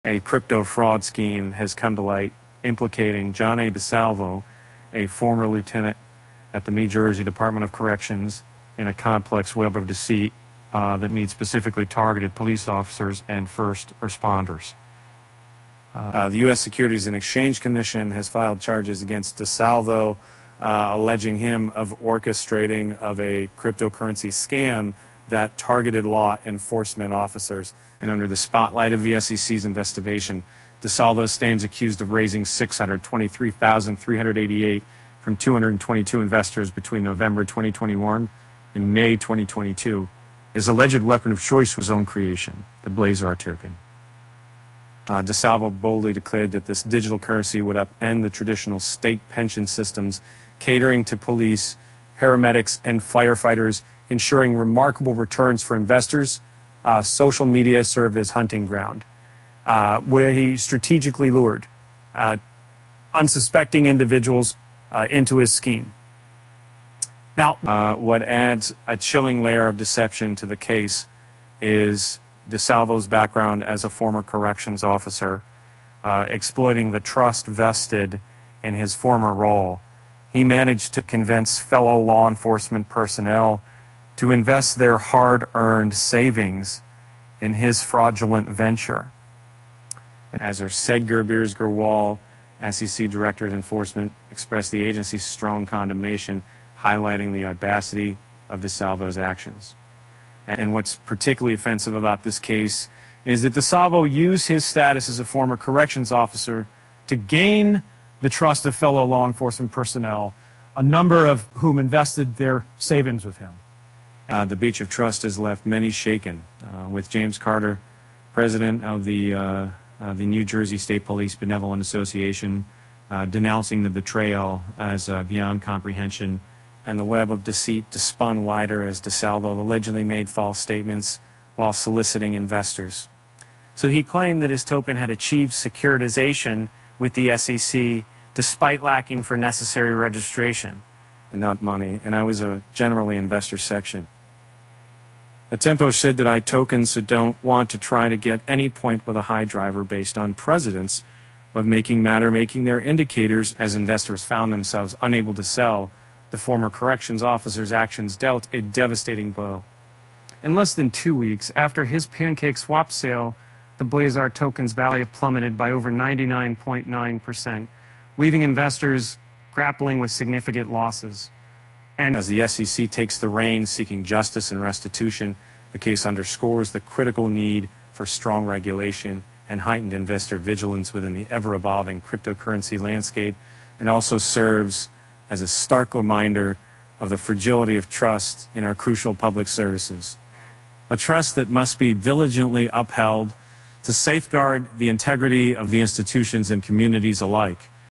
A crypto fraud scheme has come to light implicating John A. DeSalvo, a former lieutenant at the New Jersey Department of Corrections, in a complex web of deceit that means specifically targeted police officers and first responders. The U.S. Securities and Exchange Commission has filed charges against DeSalvo, alleging him of orchestrating of a cryptocurrency scam that targeted law enforcement officers. And under the spotlight of the SEC's investigation, DeSalvo stands accused of raising $623,388 from 222 investors between November 2021 and May 2022. His alleged weapon of choice was his own creation, the Blazar token. DeSalvo boldly declared that this digital currency would upend the traditional state pension systems, catering to police, paramedics, and firefighters, ensuring remarkable returns for investors. Social media served as hunting ground, where he strategically lured unsuspecting individuals into his scheme. Now, what adds a chilling layer of deception to the case is DeSalvo's background as a former corrections officer, exploiting the trust vested in his former role. He managed to convince fellow law enforcement personnel to invest their hard-earned savings in his fraudulent venture. As Sedgar Birsgerwal, SEC Director of Enforcement, expressed the agency's strong condemnation, highlighting the audacity of DeSalvo's actions. And what's particularly offensive about this case is that DeSalvo used his status as a former corrections officer to gain the trust of fellow law enforcement personnel, a number of whom invested their savings with him. The breach of trust has left many shaken, with James Carter, president of the New Jersey State Police Benevolent Association, denouncing the betrayal as beyond comprehension, and the web of deceit spun wider as DeSalvo allegedly made false statements while soliciting investors. So he claimed that his token had achieved securitization with the SEC despite lacking for necessary registration. And not money, and I was a generally investor section. The Tempo said that I tokens don't want to try to get any point with a high driver based on precedents of making their indicators as investors found themselves unable to sell. The former corrections officer's actions dealt a devastating blow. In less than 2 weeks after his pancake swap sale, the Blazar token's value plummeted by over 99.9%, leaving investors grappling with significant losses. And as the SEC takes the reins seeking justice and restitution, the case underscores the critical need for strong regulation and heightened investor vigilance within the ever-evolving cryptocurrency landscape, and also serves as a stark reminder of the fragility of trust in our crucial public services. A trust that must be diligently upheld to safeguard the integrity of the institutions and communities alike.